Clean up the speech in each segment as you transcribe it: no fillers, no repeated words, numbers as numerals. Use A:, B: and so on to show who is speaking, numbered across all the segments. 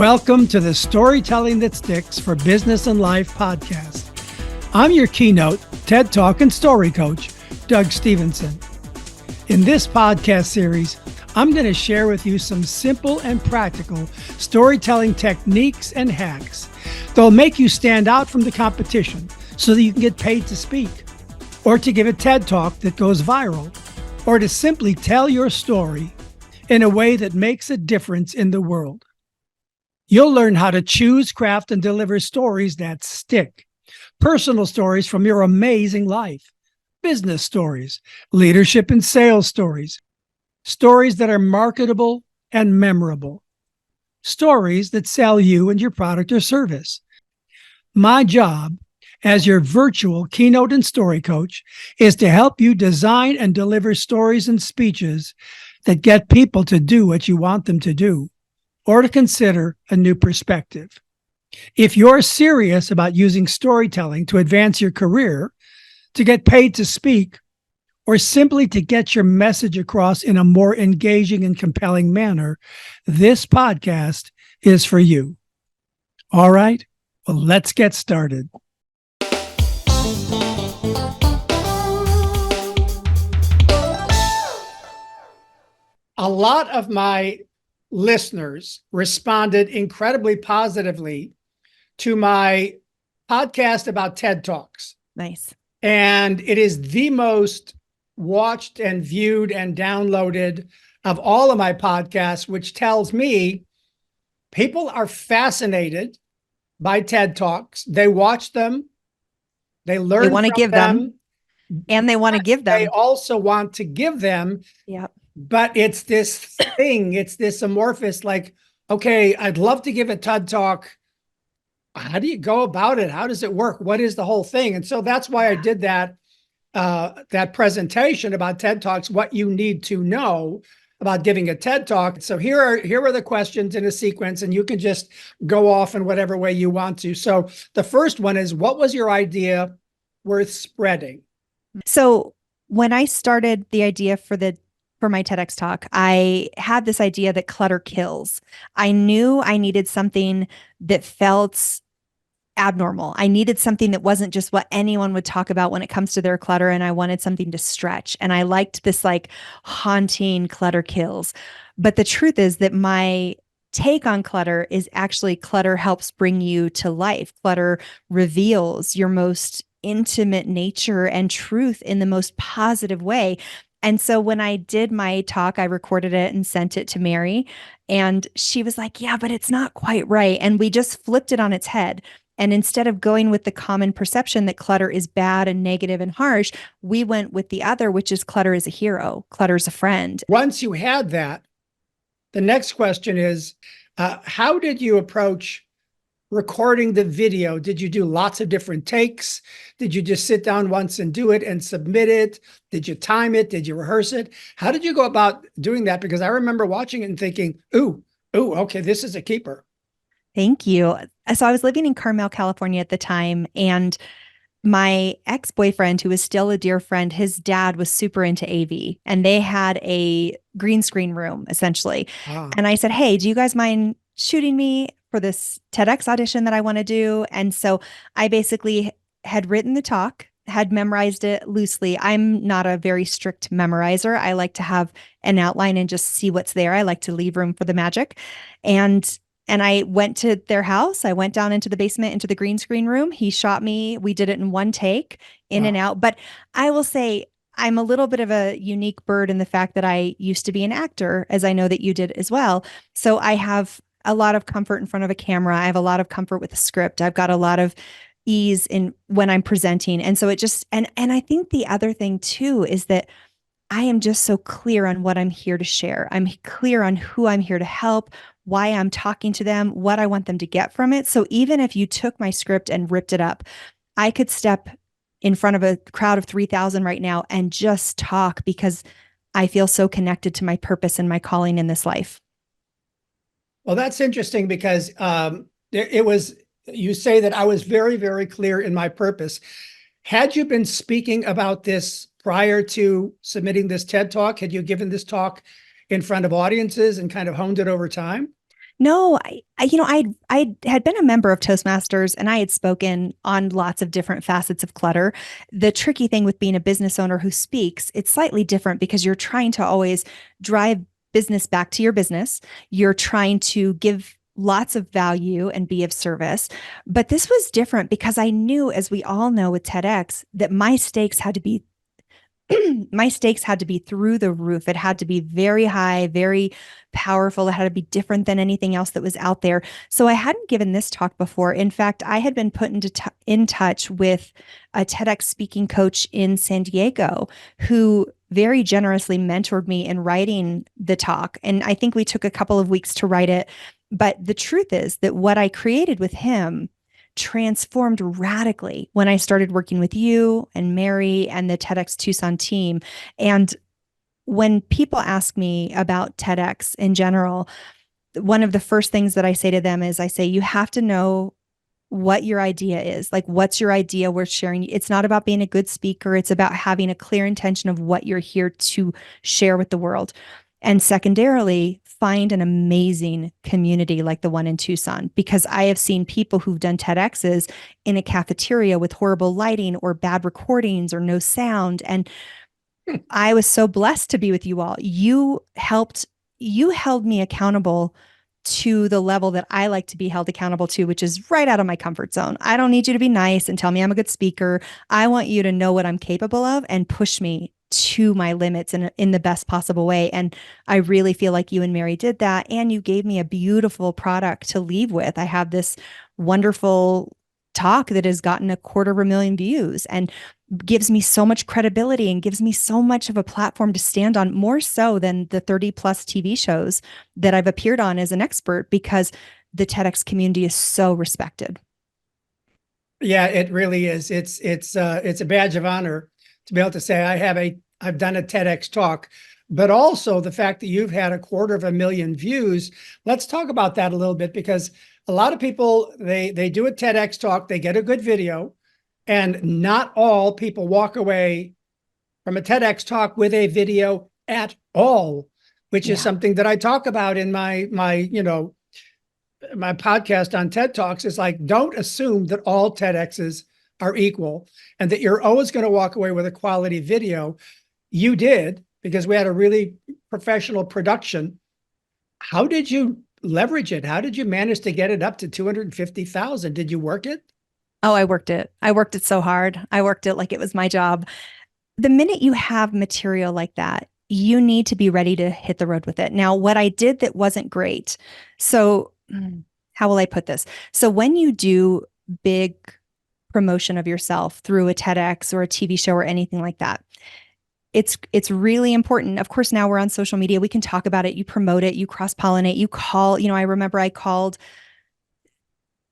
A: Welcome to the Storytelling That Sticks for Business and Life podcast. I'm your keynote, TED Talk and story coach, Doug Stevenson. In this podcast series, I'm going to share with you some simple and practical storytelling techniques and hacks that'll make you stand out from the competition so that you can get paid to speak, or to give a TED Talk that goes viral, or to simply tell your story in a way that makes a difference in the world. You'll learn how to choose, craft, and deliver stories that stick. Personal stories from your amazing life, business stories, leadership and sales stories, stories that are marketable and memorable, stories that sell you and your product or service. My job as your virtual keynote and story coach is to help you design and deliver stories and speeches that get people to do what you want them to do, or to consider a new perspective. If you're serious about using storytelling to advance your career, to get paid to speak, or simply to get your message across in a more engaging and compelling manner, this podcast is for you. All right, well, let's get started. A lot of my listeners responded incredibly positively to my podcast about TED Talks.
B: Nice.
A: And it is the most watched and viewed and downloaded of all of my podcasts, which tells me people are fascinated by TED Talks. They watch them. They learn.
B: They want to give them, and they want to give them.
A: They also want to give them.
B: Yep.
A: But it's this thing, it's this amorphous, like, okay, I'd love to give a TED Talk. How do you go about it? How does it work? What is the whole thing? And so that's why I did that presentation about TED Talks, what you need to know about giving a TED Talk. So here are the questions in a sequence, and you can just go off in whatever way you want to. So the first one is, what was your idea worth spreading?
B: So when I started the idea for my TEDx talk, I had this idea that clutter kills. I knew I needed something that felt abnormal. I needed something that wasn't just what anyone would talk about when it comes to their clutter. And I wanted something to stretch. And I liked this like haunting clutter kills. But the truth is that my take on clutter is actually clutter helps bring you to life. Clutter reveals your most intimate nature and truth in the most positive way. And so when I did my talk, I recorded it and sent it to Mary, and she was like, yeah, but it's not quite right. And we just flipped it on its head. And instead of going with the common perception that clutter is bad and negative and harsh, we went with the other, which is clutter is a hero. Clutter is a friend.
A: Once you had that, the next question is, how did you approach recording the video? Did you do lots of different takes? Did you just sit down once and do it and submit it? Did you time it? Did you rehearse it? How did you go about doing that? Because I remember watching it and thinking, ooh, okay, this is a keeper.
B: Thank you. So I was living in Carmel, California at the time, and my ex-boyfriend, who was still a dear friend, his dad was super into AV, and they had a green screen room essentially. And I said, hey, do you guys mind shooting me for this TEDx audition that I want to do? And so I basically had written the talk, had memorized it loosely. I'm not a very strict memorizer. I like to have an outline and just see what's there. I like to leave room for the magic. And I went to their house. I went down into the basement, into the green screen room. He shot me. We did it in one take, in and out. But I will say I'm a little bit of a unique bird in the fact that I used to be an actor, as I know that you did as well. So I have a lot of comfort in front of a camera. I have a lot of comfort with a script. I've got a lot of ease in when I'm presenting. And so it just, and I think the other thing too, is that I am just so clear on what I'm here to share. I'm clear on who I'm here to help, why I'm talking to them, what I want them to get from it. So even if you took my script and ripped it up, I could step in front of a crowd of 3,000 right now and just talk because I feel so connected to my purpose and my calling in this life.
A: Well, that's interesting because you say that I was very, very clear in my purpose. Had you been speaking about this prior to submitting this TED Talk? Had you given this talk in front of audiences and kind of honed it over time?
B: No, I had been a member of Toastmasters and I had spoken on lots of different facets of clutter. The tricky thing with being a business owner who speaks, it's slightly different because you're trying to always drive business back to your business. You're trying to give lots of value and be of service. But this was different because I knew, as we all know with TEDx, that my stakes had to be my stakes had to be through the roof. It had to be very high, very powerful. It had to be different than anything else that was out there. So I hadn't given this talk before. In fact, I had been put in touch with a TEDx speaking coach in San Diego who very generously mentored me in writing the talk. And I think we took a couple of weeks to write it. But the truth is that what I created with him transformed radically when I started working with you and Mary and the TEDx Tucson team. And when people ask me about TEDx in general, one of the first things that I say to them is I say, you have to know what your idea is. Like, what's your idea worth sharing? It's not about being a good speaker. It's about having a clear intention of what you're here to share with the world. And secondarily, find an amazing community like the one in Tucson, because I have seen people who've done TEDx's in a cafeteria with horrible lighting or bad recordings or no sound. And I was so blessed to be with you all. You held me accountable to the level that I like to be held accountable to, which is right out of my comfort zone. I don't need you to be nice and tell me I'm a good speaker. I want you to know what I'm capable of and push me to my limits in the best possible way. And I really feel like you and Mary did that. And you gave me a beautiful product to leave with. I have this wonderful talk that has gotten 250,000 views and gives me so much credibility and gives me so much of a platform to stand on, more so than the 30 plus TV shows that I've appeared on as an expert, because the TEDx community is so respected.
A: Yeah, it really is. It's a badge of honor to be able to say I've done a TEDx talk, but also the fact that you've had 250,000 views. Let's talk about that a little bit, because a lot of people, they do a TEDx talk, they get a good video, and not all people walk away from a TEDx talk with a video at all, which is something that I talk about in my podcast on TED Talks. Is like, don't assume that all TEDx's are equal and that you're always going to walk away with a quality video. You did, because we had a really professional production. How did you leverage it? How did you manage to get it up to 250,000? Did you work it?
B: Oh, I worked it. I worked it so hard. I worked it like it was my job. The minute you have material like that, you need to be ready to hit the road with it. Now, what I did that wasn't great. So, how will I put this? So, when you do big promotion of yourself through a TEDx or a TV show or anything like that, it's really important. Of course, now we're on social media. We can talk about it. You promote it, you cross-pollinate, you call, I remember I called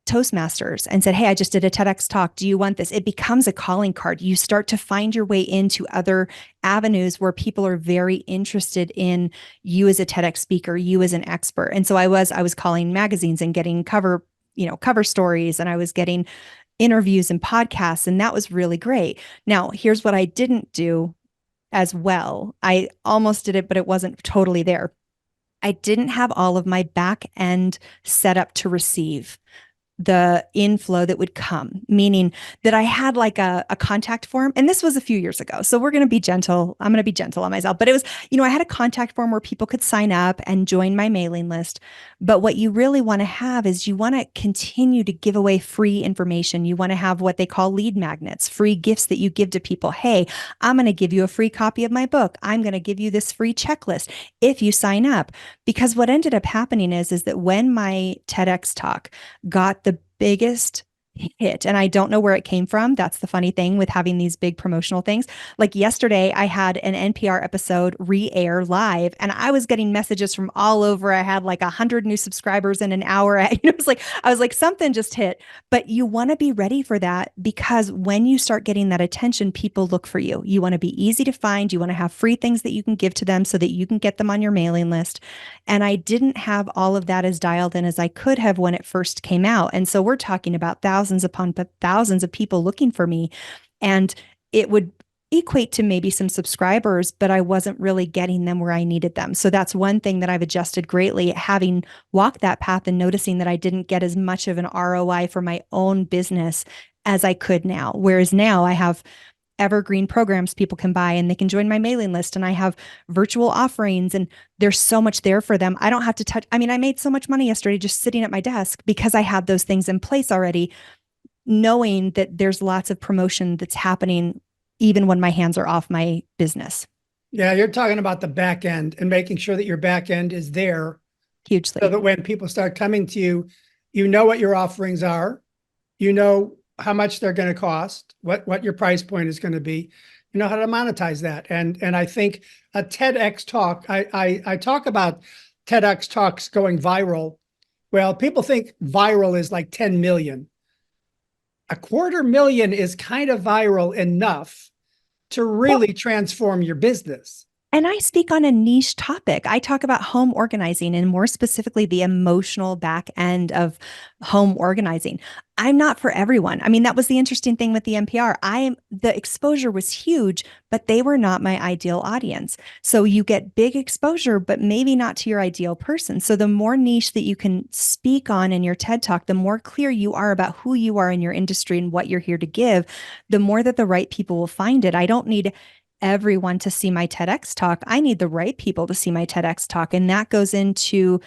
B: Toastmasters and said, hey, I just did a TEDx talk. Do you want this? It becomes a calling card. You start to find your way into other avenues where people are very interested in you as a TEDx speaker, you as an expert. And so I was calling magazines and getting cover stories, and I was getting interviews and podcasts, and that was really great. Now, here's what I didn't do as well. I almost did it, but it wasn't totally there. I didn't have all of my back end set up to receive the inflow that would come, meaning that I had like a contact form. And this was a few years ago. So we're going to be gentle. I'm going to be gentle on myself. But it was, I had a contact form where people could sign up and join my mailing list. But what you really want to have is you want to continue to give away free information. You want to have what they call lead magnets, free gifts that you give to people. Hey, I'm going to give you a free copy of my book. I'm going to give you this free checklist if you sign up. Because what ended up happening is that when my TEDx talk got the biggest hit, and I don't know where it came from. That's the funny thing with having these big promotional things. Like yesterday, I had an NPR episode re-air live, and I was getting messages from all over. I had like 100 new subscribers in an hour. It was like, I was like, something just hit. But you want to be ready for that, because when you start getting that attention, people look for you. You want to be easy to find. You want to have free things that you can give to them so that you can get them on your mailing list. And I didn't have all of that as dialed in as I could have when it first came out. And so we're talking about thousands upon thousands of people looking for me. And it would equate to maybe some subscribers, but I wasn't really getting them where I needed them. So that's one thing that I've adjusted greatly, having walked that path and noticing that I didn't get as much of an ROI for my own business as I could now. Whereas now I have evergreen programs people can buy and they can join my mailing list, and I have virtual offerings, and there's so much there for them. I don't have to touch. I mean, I made so much money yesterday just sitting at my desk because I had those things in place already, knowing that there's lots of promotion that's happening even when my hands are off my business.
A: Yeah, you're talking about the back end and making sure that your back end is there
B: Hugely.
A: so that when people start coming to you, you know what your offerings are, you know how much they're going to cost, what your price point is going to be, you know how to monetize that. And I think a TEDx talk, I talk about TEDx talks going viral. Well, people think viral is like 10 million. 250,000 is kind of viral enough to really transform your business.
B: And I speak on a niche topic. I talk about home organizing and more specifically the emotional back end of home organizing. I'm not for everyone. I mean, that was the interesting thing with the NPR. The exposure was huge, but they were not my ideal audience. So you get big exposure, but maybe not to your ideal person. So the more niche that you can speak on in your TED Talk, the more clear you are about who you are in your industry and what you're here to give, the more that the right people will find it. I don't need everyone to see my TEDx talk. I need the right people to see my TEDx talk. And that goes into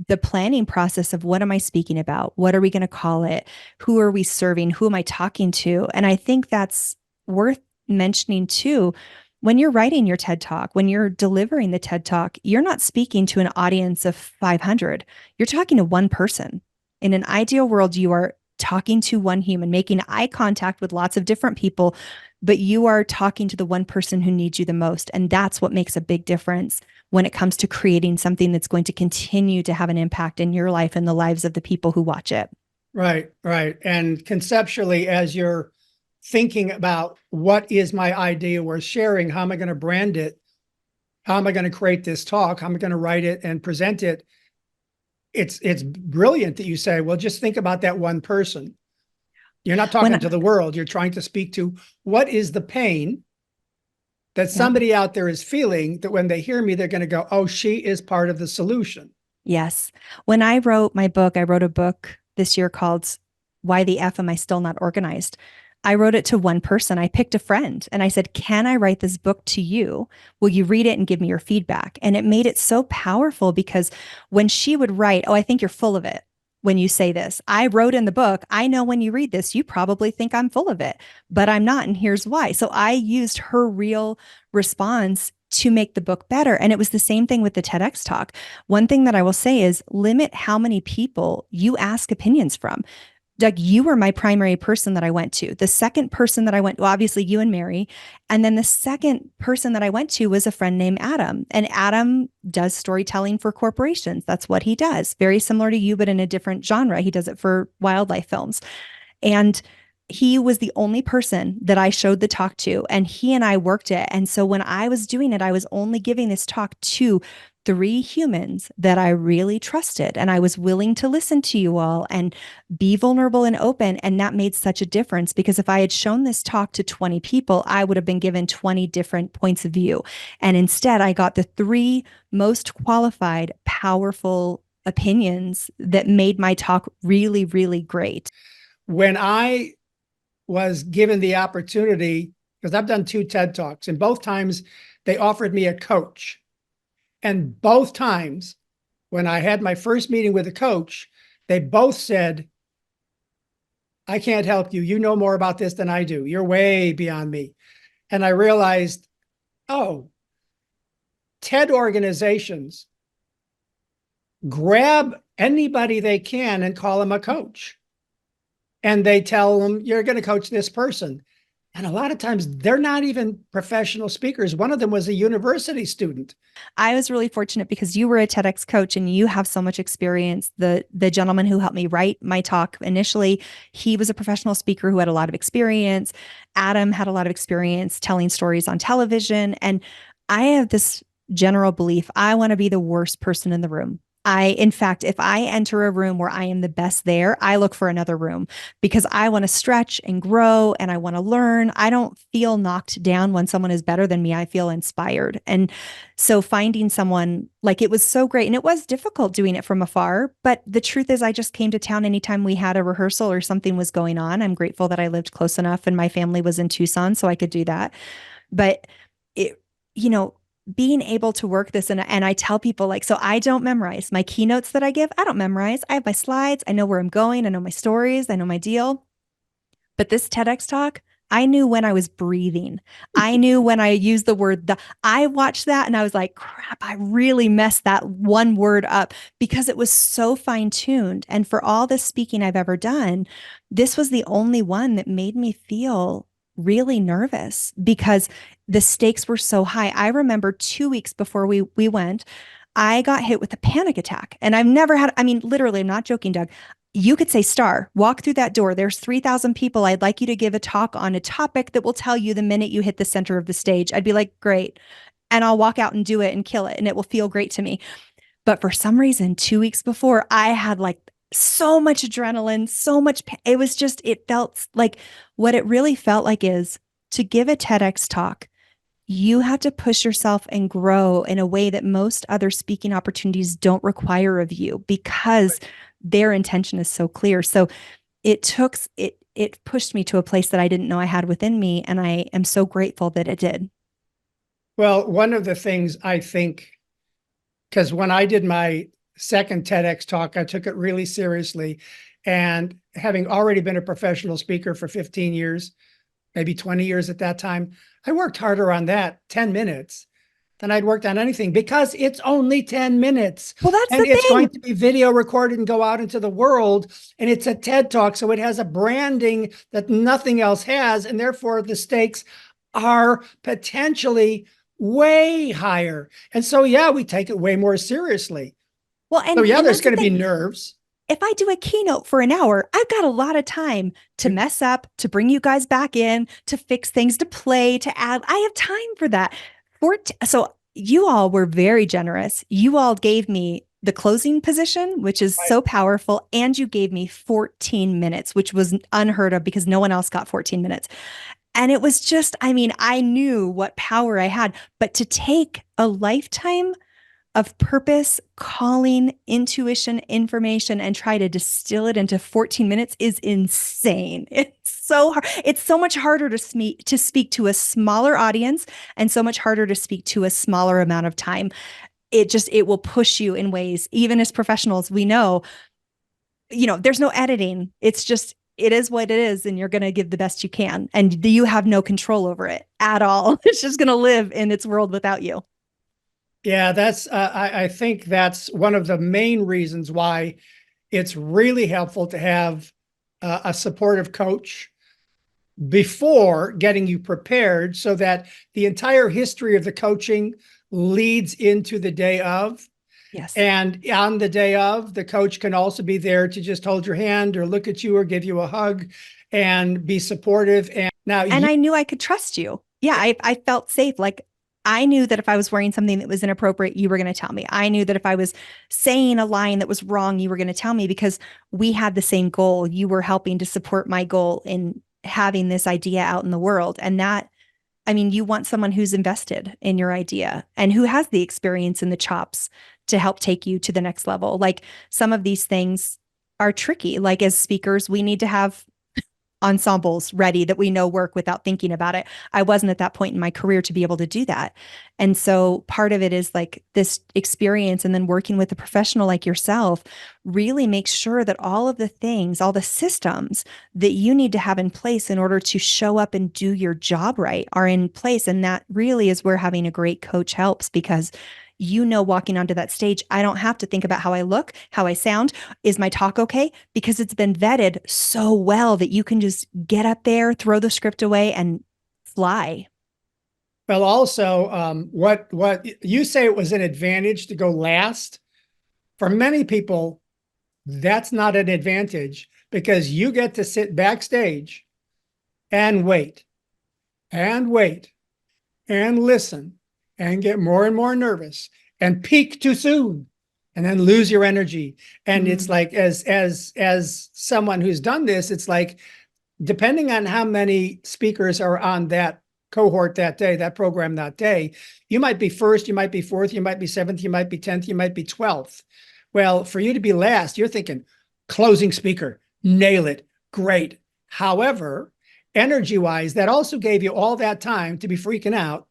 B: the planning process of what am I speaking about? What are we going to call it? Who are we serving? Who am I talking to? And I think that's worth mentioning too. When you're writing your TED talk, when you're delivering the TED talk, you're not speaking to an audience of 500. You're talking to one person. In an ideal world, you are talking to one human, making eye contact with lots of different people, but you are talking to the one person who needs you the most. And that's what makes a big difference when it comes to creating something that's going to continue to have an impact in your life and the lives of the people who watch it.
A: Right, right. And conceptually, as you're thinking about what is my idea worth sharing, how am I going to brand it? How am I going to create this talk? How am I going to write it and present it? It's brilliant that you say, well, just think about that one person. You're not talking to the world. You're trying to speak to what is the pain that somebody out there is feeling, that when they hear me, they're going to go, oh, she is part of the solution.
B: Yes. When I wrote my book, I wrote a book this year called Why the F Am I Still Not Organized? I wrote it to one person. I picked a friend and I said, can I write this book to you? Will you read it and give me your feedback? And it made it so powerful because when she would write, oh, I think you're full of it when you say this. I wrote in the book, I know when you read this, you probably think I'm full of it, but I'm not. And here's why. So I used her real response to make the book better. And it was the same thing with the TEDx talk. One thing that I will say is limit how many people you ask opinions from. Doug, you were my primary person that I went to. The second person that I went, well, obviously you and Mary. And then the second person that I went to was a friend named Adam. And Adam does storytelling for corporations. That's what he does. Very similar to you, but in a different genre. He does it for wildlife films. And he was the only person that I showed the talk to, and he and I worked it. And so when I was doing it, I was only giving this talk to 3 humans that I really trusted. And I was willing to listen to you all and be vulnerable and open. And that made such a difference because if I had shown this talk to 20 people, I would have been given 20 different points of view. And instead, I got the 3 most qualified, powerful opinions that made my talk really, really great.
A: When I was given the opportunity, because I've done 2 TED Talks, and both times they offered me a coach. And both times when I had my first meeting with a coach, they both said, I can't help you. You know more about this than I do. You're way beyond me. And I realized, oh, TED organizations grab anybody they can and call them a coach. And they tell them, you're going to coach this person. And a lot of times they're not even professional speakers. One of them was a university student.
B: I was really fortunate because you were a TEDx coach and you have so much experience. The gentleman who helped me write my talk initially, he was a professional speaker who had a lot of experience. Adam had a lot of experience telling stories on television. And I have this general belief, I want to be the worst person in the room. In fact, if I enter a room where I am the best there, I look for another room because I want to stretch and grow and I want to learn. I don't feel knocked down when someone is better than me. I feel inspired. And so finding someone like it was so great. And it was difficult doing it from afar. But the truth is, I just came to town anytime we had a rehearsal or something was going on. I'm grateful that I lived close enough and my family was in Tucson so I could do that. But it, you know, being able to work this and I tell people like, so I don't memorize my keynotes that I give. I don't memorize. I have my slides. I know where I'm going. I know my stories. I know my deal. But this TEDx talk, I knew when I was breathing. I knew when I used the word the. I watched that and I was like, crap, I really messed that one word up because it was so fine tuned. And for all the speaking I've ever done, this was the only one that made me feel really nervous because the stakes were so high. I remember 2 weeks before we went, I got hit with a panic attack. And I've never had, I mean, literally, I'm not joking, Doug. You could say, Star, walk through that door. There's 3,000 people. I'd like you to give a talk on a topic that will tell you the minute you hit the center of the stage. I'd be like, great. And I'll walk out and do it and kill it. And it will feel great to me. But for some reason, 2 weeks before, I had like so much adrenaline, so much. It was just, it felt like what it really felt like is to give a TEDx talk you have to push yourself and grow in a way that most other speaking opportunities don't require of you because their intention is so clear. So it pushed me to a place that I didn't know I had within me. And I am so grateful that it did.
A: Well, one of the things I think, because when I did my second TEDx talk, I took it really seriously. And having already been a professional speaker for 15 years, maybe 20 years at that time, I worked harder on that 10 minutes than I'd worked on anything because it's only 10 minutes.
B: Well, that's
A: And
B: the
A: it's going
B: thing.
A: to be video recorded and go out into the world. And it's a TED Talk. So it has a branding that nothing else has. And therefore, the stakes are potentially way higher. And so, yeah, we take it way more seriously.
B: Well,
A: So, yeah,
B: and
A: there's
B: that's the
A: going to be
B: thing.
A: nerves.
B: If I do a keynote for an hour, I've got a lot of time to mess up, to bring you guys back in, to fix things, to play, to add. I have time for that. So you all were very generous. You all gave me the closing position, which is
A: Right.
B: so powerful. And you gave me 14 minutes, which was unheard of because no one else got 14 minutes. And it was just, I mean, I knew what power I had, but to take a lifetime of purpose, calling, intuition, information, and try to distill it into 14 minutes is insane. It's so hard. It's so much harder to speak to a smaller audience and so much harder to speak to a smaller amount of time. It will push you in ways, even as professionals, we know, there's no editing. It's just, it is what it is, and you're going to give the best you can. And you have no control over it at all. It's just going to live in its world without you.
A: Yeah, I think that's one of the main reasons why it's really helpful to have a supportive coach before getting you prepared so that the entire history of the coaching leads into the day of.
B: Yes.
A: And on the day of, the coach can also be there to just hold your hand or look at you or give you a hug and be supportive. And now
B: And I knew I could trust you. Yeah, I felt safe. Like I knew that if I was wearing something that was inappropriate, you were going to tell me. I knew that if I was saying a line that was wrong, you were going to tell me because we had the same goal. You were helping to support my goal in having this idea out in the world. And that, I mean, you want someone who's invested in your idea and who has the experience and the chops to help take you to the next level. Like some of these things are tricky. Like as speakers, we need to have ensembles ready that we know work without thinking about it. I wasn't at that point in my career to be able to do that. And so part of it is like this experience and then working with a professional like yourself really makes sure that all of the things, all the systems that you need to have in place in order to show up and do your job right are in place. And that really is where having a great coach helps because walking onto that stage, I don't have to think about how I look, how I sound. Is my talk okay? Because it's been vetted so well that you can just get up there, throw the script away, and fly.
A: well, also, what you say it was an advantage to go last. For many people, that's not an advantage because you get to sit backstage and wait and wait and listen and get more and more nervous and peak too soon and then lose your energy. And it's
B: Mm.
A: like, as someone who's done this, it's like, depending on how many speakers are on that cohort that day, that program that day, you might be first, you might be fourth, you might be seventh, you might be 10th, you might be 12th. Well, for you to be last, you're thinking closing speaker, nail it, great. However, energy wise, that also gave you all that time to be freaking out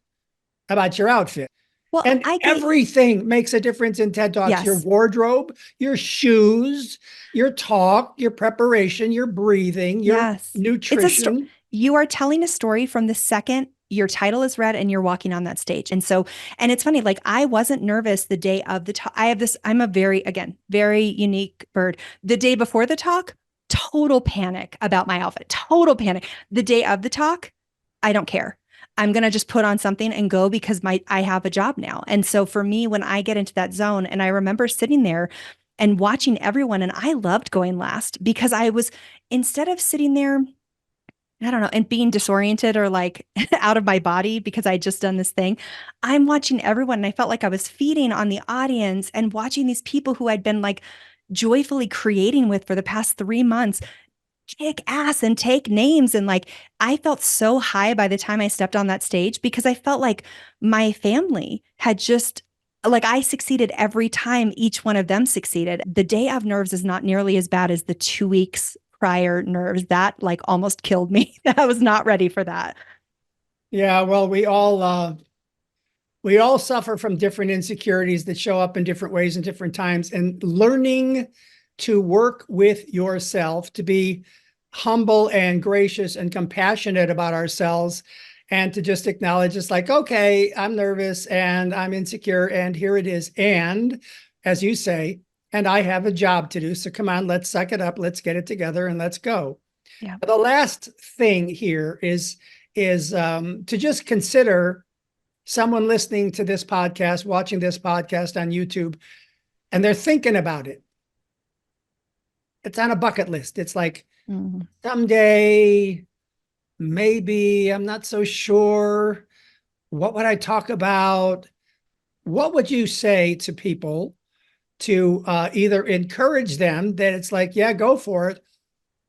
A: about your outfit.
B: Well,
A: And
B: I get,
A: everything makes a difference in TED Talks. Your
B: yes,
A: wardrobe, your shoes, your talk, your preparation, your breathing, your
B: yes. It's a story.
A: nutrition.
B: You are telling a story from the second your title is read and you're walking on that stage. And so, and it's funny, like I wasn't nervous the day of the talk. I have this, I'm a very, again, very unique bird. The day before the talk, total panic about my outfit, total panic. The day of the talk, I don't care. I'm going to just put on something and go because I have a job now. And so for me, when I get into that zone, and I remember sitting there and watching everyone, and I loved going last because I was, instead of sitting there, I don't know, and being disoriented or like out of my body because I just done this thing, I'm watching everyone and I felt like I was feeding on the audience and watching these people who I'd been like joyfully creating with for the past 3 months kick ass and take names. And like, I felt so high by the time I stepped on that stage because I felt like my family had just, like, I succeeded every time each one of them succeeded. The day of nerves is not nearly as bad as the 2 weeks prior nerves. That like almost killed me. I was not ready for that.
A: Yeah, well, we all suffer from different insecurities that show up in different ways and different times. And learning to work with yourself, to be humble and gracious and compassionate about ourselves, and to just acknowledge it's like, okay, I'm nervous and I'm insecure, and here it is. And as you say, and I have a job to do. So come on, let's suck it up, let's get it together, and let's go.
B: Yeah.
A: The last thing here is to just consider someone listening to this podcast, watching this podcast on YouTube, and they're thinking about it. It's on a bucket list. It's like,
B: Mhm.
A: someday, maybe, I'm not so sure. What would I talk about? What would you say to people to either encourage them that it's like, yeah, go for it,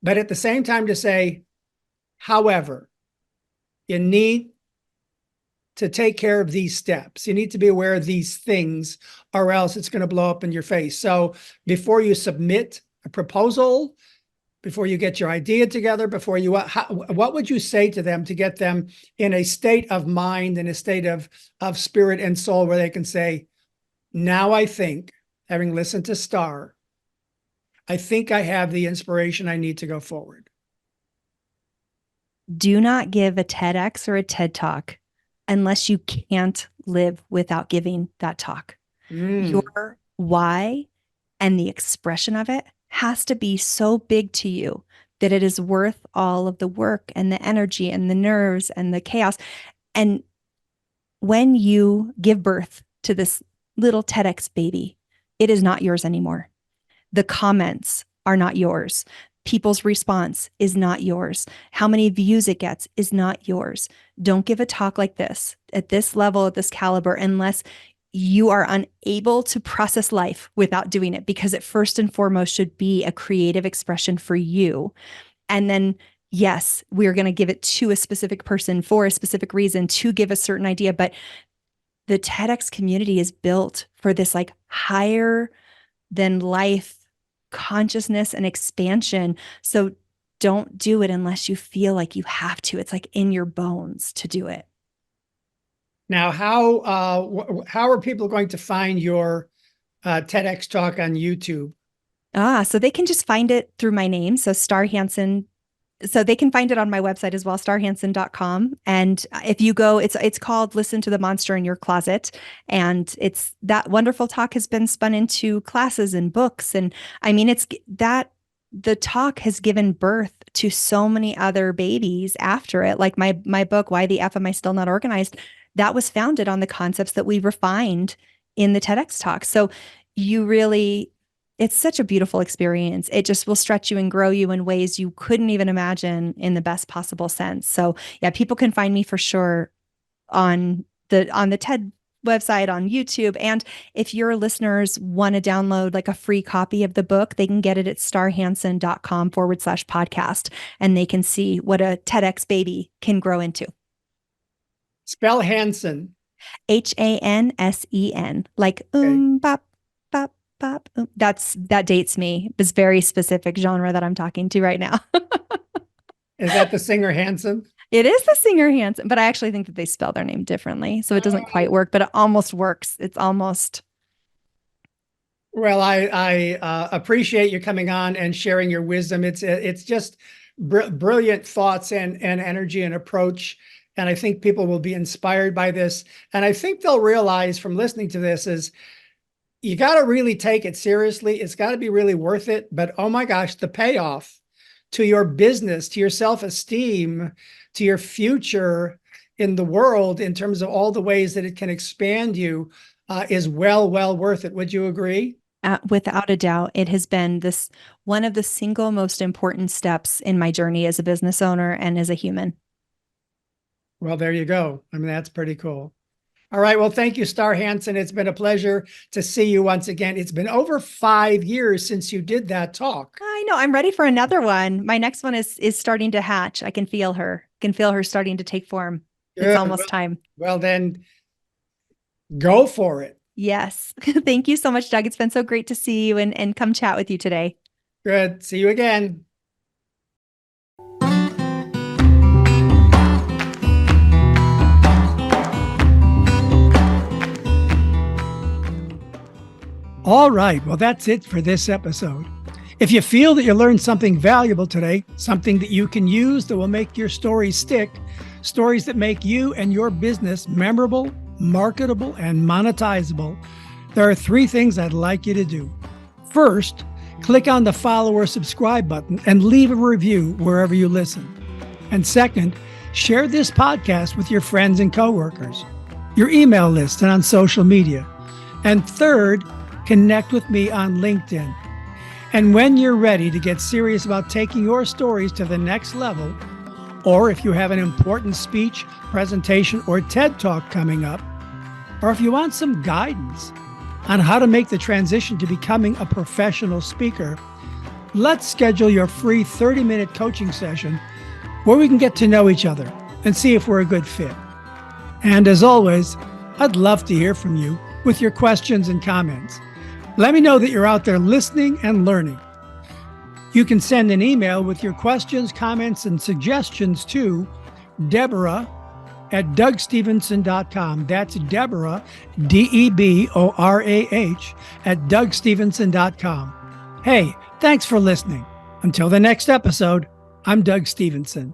A: but at the same time to say, however, you need to take care of these steps. You need to be aware of these things, or else it's going to blow up in your face. So before you submit a proposal, before you get your idea together, before you, what would you say to them to get them in a state of mind, in a state of spirit and soul, where they can say, now I think, having listened to Star, I think I have the inspiration I need to go forward.
B: Do not give a TEDx or a TED talk unless you can't live without giving that talk.
A: Mm.
B: Your why and the expression of it has to be so big to you that it is worth all of the work and the energy and the nerves and the chaos. And when you give birth to this little TEDx baby, it is not yours anymore. The comments are not yours. People's response is not yours. How many views it gets is not yours. Don't give a talk like this at this level, at this caliber, unless you are unable to process life without doing it, because it first and foremost should be a creative expression for you. And then, yes, we're going to give it to a specific person for a specific reason to give a certain idea. But the TEDx community is built for this like higher than life consciousness and expansion. So don't do it unless you feel like you have to. It's like in your bones to do it.
A: Now, how are people going to find your TEDx talk on YouTube?
B: So they can just find it through my name. So Star Hansen. So they can find it on my website as well, starhansen.com. And if you go, it's called Listen to the Monster in Your Closet. And it's that wonderful talk has been spun into classes and books. And I mean, it's that the talk has given birth to so many other babies after it. Like my book, Why the F Am I Still Not Organized? That was founded on the concepts that we refined in the TEDx talk. So you really, it's such a beautiful experience. It just will stretch you and grow you in ways you couldn't even imagine in the best possible sense. So yeah, people can find me for sure on the TED website, on YouTube. And if your listeners want to download like a free copy of the book, they can get it at starhansen.com/podcast, and they can see what a TEDx baby can grow into.
A: Spell Hansen.
B: Hansen, like bop, bop, bop. That dates me. This very specific genre that I'm talking to right now.
A: Is that the singer Hansen?
B: It is the singer Hansen, but I actually think that they spell their name differently. So it doesn't quite work, but it almost works. It's almost.
A: Well, I appreciate you coming on and sharing your wisdom. It's just brilliant thoughts and energy and approach. And I think people will be inspired by this. And I think they'll realize from listening to this is you got to really take it seriously. It's got to be really worth it. But oh my gosh, the payoff to your business, to your self-esteem, to your future in the world in terms of all the ways that it can expand you is well worth it. Would you agree?
B: Without a doubt, it has been one of the single most important steps in my journey as a business owner and as a human.
A: Well, there you go. I mean, that's pretty cool. All right. Well, thank you, Star Hansen. It's been a pleasure to see you once again. It's been over 5 years since you did that talk.
B: I know. I'm ready for another one. My next one is starting to hatch. I can feel her. Starting to take form. Good. It's almost time.
A: Well, then go for it.
B: Yes. Thank you so much, Doug. It's been so great to see you and come chat with you today.
A: Good. See you again. All right. Well, that's it for this episode. If you feel that you learned something valuable today, something that you can use that will make your stories stick, stories that make you and your business memorable, marketable, and monetizable, there are 3 things I'd like you to do. First, click on the follow or subscribe button and leave a review wherever you listen. And second, share this podcast with your friends and coworkers, your email list, and on social media. And third, connect with me on LinkedIn. And when you're ready to get serious about taking your stories to the next level, or if you have an important speech, presentation, or TED Talk coming up, or if you want some guidance on how to make the transition to becoming a professional speaker, let's schedule your free 30-minute coaching session where we can get to know each other and see if we're a good fit. And as always, I'd love to hear from you with your questions and comments. Let me know that you're out there listening and learning. You can send an email with your questions, comments, and suggestions to Deborah@DougStevenson.com. That's Deborah, Deborah, @DougStevenson.com. Hey, thanks for listening. Until the next episode, I'm Doug Stevenson.